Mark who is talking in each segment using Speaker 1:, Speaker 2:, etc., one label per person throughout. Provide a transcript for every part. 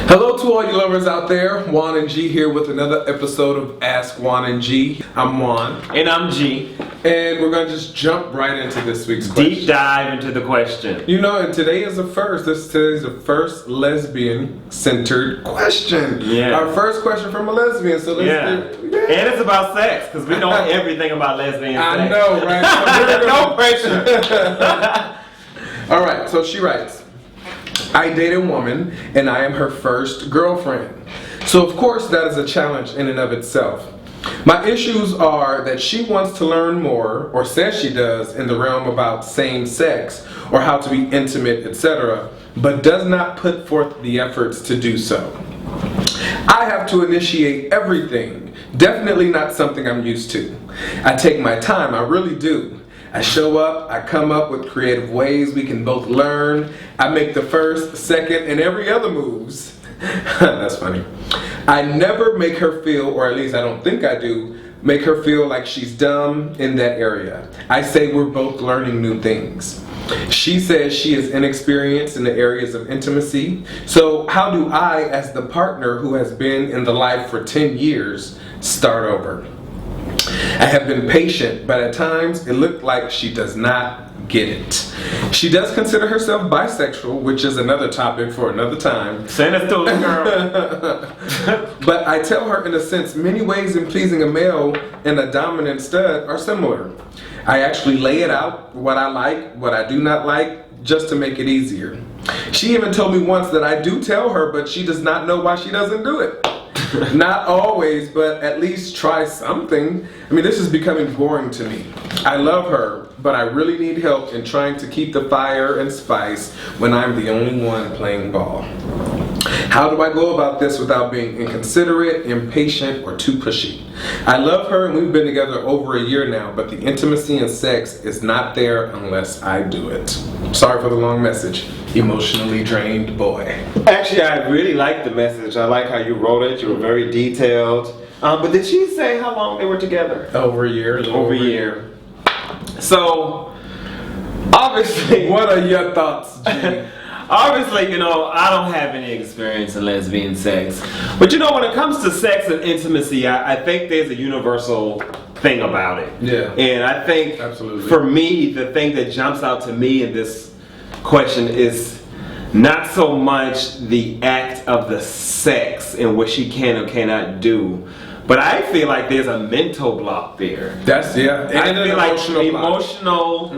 Speaker 1: Hello to all you lovers out there. Juan Gee here with another episode of Ask Juan Gee. I'm Juan.
Speaker 2: And I'm G.
Speaker 1: And we're going to just jump right into this week's question.
Speaker 2: Deep dive into the question.
Speaker 1: You know, and today is the first. Today's the first lesbian-centered question.
Speaker 2: Yeah.
Speaker 1: Our first question from a lesbian. So let's do.
Speaker 2: And it's about sex, because we know everything about lesbian sex.
Speaker 1: I know, right?
Speaker 2: No pressure.
Speaker 1: All right, so she writes, I date a woman and I am her first girlfriend. So of course that is a challenge in and of itself. My issues are that she wants to learn more, or says she does, in the realm about same sex or how to be intimate, etc., but does not put forth the efforts to do so. I have to initiate everything. Definitely not something I'm used to. I take my time, I really do. I show up, I come up with creative ways we can both learn. I make the first, second, and every other moves. That's funny. I never make her feel, or at least I don't think I do, make her feel like she's dumb in that area. I say we're both learning new things. She says she is inexperienced in the areas of intimacy. So how do I, as the partner who has been in the life for 10 years, start over? I have been patient, but at times it looked like she does not get it. She does consider herself bisexual, which is another topic for another time.
Speaker 2: Send it to the girl.
Speaker 1: But I tell her, in a sense, many ways in pleasing a male and a dominant stud are similar. I actually lay it out, what I like, what I do not like, just to make it easier. She even told me once that I do tell her, but she does not know why she doesn't do it. Not always, but at least try something. I mean, this is becoming boring to me. I love her, but I really need help in trying to keep the fire and spice when I'm the only one playing ball. How do I go about this without being inconsiderate, impatient, or too pushy? I love her and we've been together over a year now, but the intimacy and sex is not there unless I do it. Sorry for the long message. Emotionally drained boy.
Speaker 2: Actually, I really like the message. I like how you wrote it. You were very detailed. But did she say how long they were together?
Speaker 1: Over a year.
Speaker 2: Over a year. So, obviously...
Speaker 1: What are your thoughts, G?
Speaker 2: Obviously, I don't have any experience in lesbian sex. But when it comes to sex and intimacy, I think there's a universal thing about it.
Speaker 1: Yeah.
Speaker 2: And I think,
Speaker 1: absolutely,
Speaker 2: for me, the thing that jumps out to me in this question is not so much the act of the sex and what she can or cannot do, but I feel like there's a mental block there.
Speaker 1: That's, yeah.
Speaker 2: And I feel like emotional,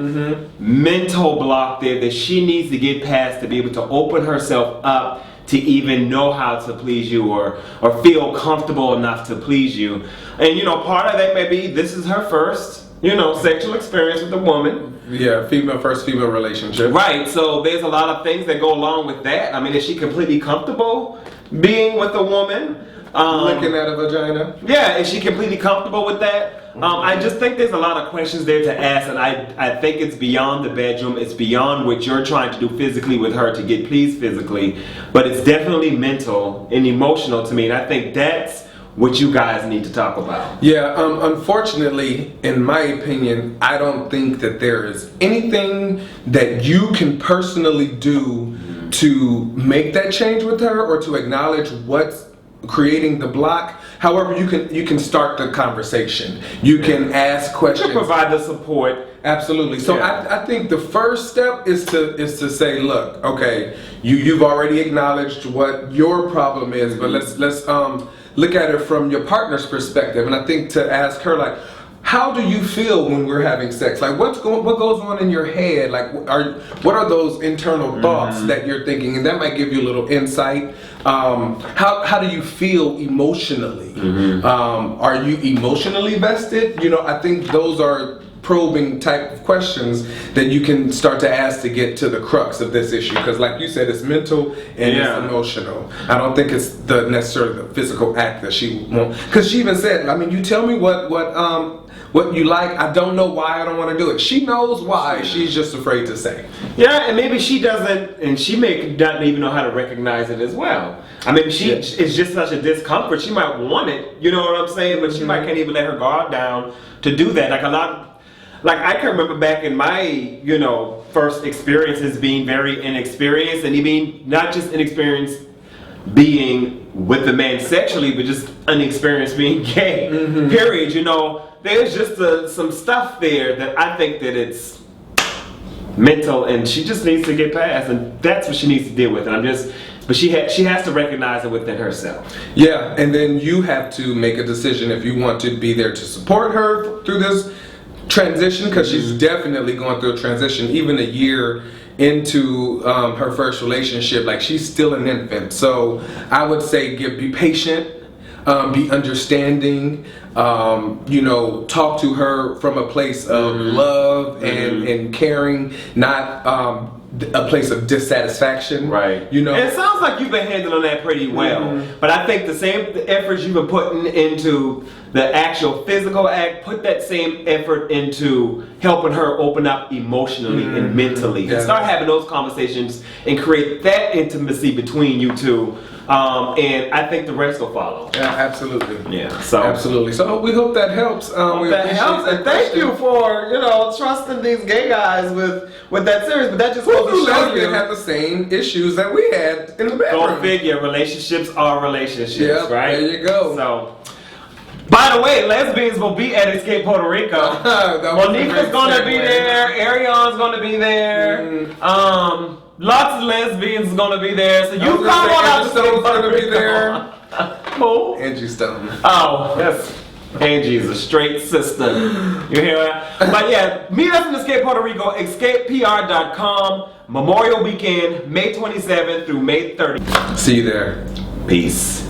Speaker 2: mental block there that she needs to get past to be able to open herself up to even know how to please you or feel comfortable enough to please you. And part of that may be this is her first sexual experience with a woman.
Speaker 1: Yeah, first female relationship.
Speaker 2: Right, so there's a lot of things that go along with that. I mean, is she completely comfortable being with a woman?
Speaker 1: Looking at a vagina?
Speaker 2: Yeah, is she completely comfortable with that? I just think there's a lot of questions there to ask, and I think it's beyond the bedroom. It's beyond what you're trying to do physically with her to get pleased physically, but it's definitely mental and emotional to me, and I think that's what you guys need to talk about.
Speaker 1: Yeah, unfortunately, in my opinion, I don't think that there is anything that you can personally do to make that change with her or to acknowledge what's creating the block. However, you can start the conversation. You can ask questions.
Speaker 2: You can provide the support.
Speaker 1: Absolutely. So I think the first step is to say, look, okay, you've already acknowledged what your problem is, but let's look at it from your partner's perspective. And I think to ask her, like, how do you feel when we're having sex? Like, what goes on in your head? Like, what are those internal thoughts that you're thinking? And that might give you a little insight. How do you feel emotionally? Are you emotionally vested? I think those are probing type of questions that you can start to ask to get to the crux of this issue, because like you said, it's mental and it's emotional. I don't think it's necessarily the physical act that she won't, because she even said, I mean, you tell me what you like, I don't know why I don't want to do it. She knows why, she's just afraid to say.
Speaker 2: Yeah, and maybe she doesn't, and she may not even know how to recognize it as well. I mean, it's just such a discomfort. She might want it, you know what I'm saying? But she might can't even let her guard down to do that. Like I can remember back in my, first experiences being very inexperienced, and even not just inexperienced being with the man sexually, but just unexperienced being gay. Period. You know, there's just some stuff there that I think that it's mental, and she just needs to get past, and that's what she needs to deal with. And but she has to recognize it within herself.
Speaker 1: Yeah, and then you have to make a decision if you want to be there to support her through this transition, because she's definitely going through a transition. Even a year into her first relationship, like, she's still an infant. So I would say be patient, be understanding, you know, talk to her from a place of love and caring, not a place of dissatisfaction.
Speaker 2: Right.
Speaker 1: You know,
Speaker 2: and it sounds like you've been handling that pretty well. But I think the efforts you've been putting into the actual physical act, put that same effort into helping her open up emotionally and mentally, and start having those conversations and create that intimacy between you two. And I think the rest will follow.
Speaker 1: Yeah, absolutely.
Speaker 2: Yeah. So
Speaker 1: absolutely. So we hope that helps. We
Speaker 2: that helps, and thank you for trusting these gay guys with that series. But that just goes to show you
Speaker 1: have the same issues that we had in the bedroom.
Speaker 2: Go figure. Relationships are relationships, right?
Speaker 1: There you go.
Speaker 2: So. By the way, lesbians will be at Escape Puerto Rico. Monica's gonna be there. Arion's gonna be there. Lots of lesbians gonna be there. So you come on out to Escape Puerto Rico. Be there. Who?
Speaker 1: Angie Stone.
Speaker 2: Oh, yes. Angie's a straight sister. You hear that? But yeah, meet us in Escape Puerto Rico. EscapePR.com. Memorial Weekend, May 27th through May 30th.
Speaker 1: See you there.
Speaker 2: Peace.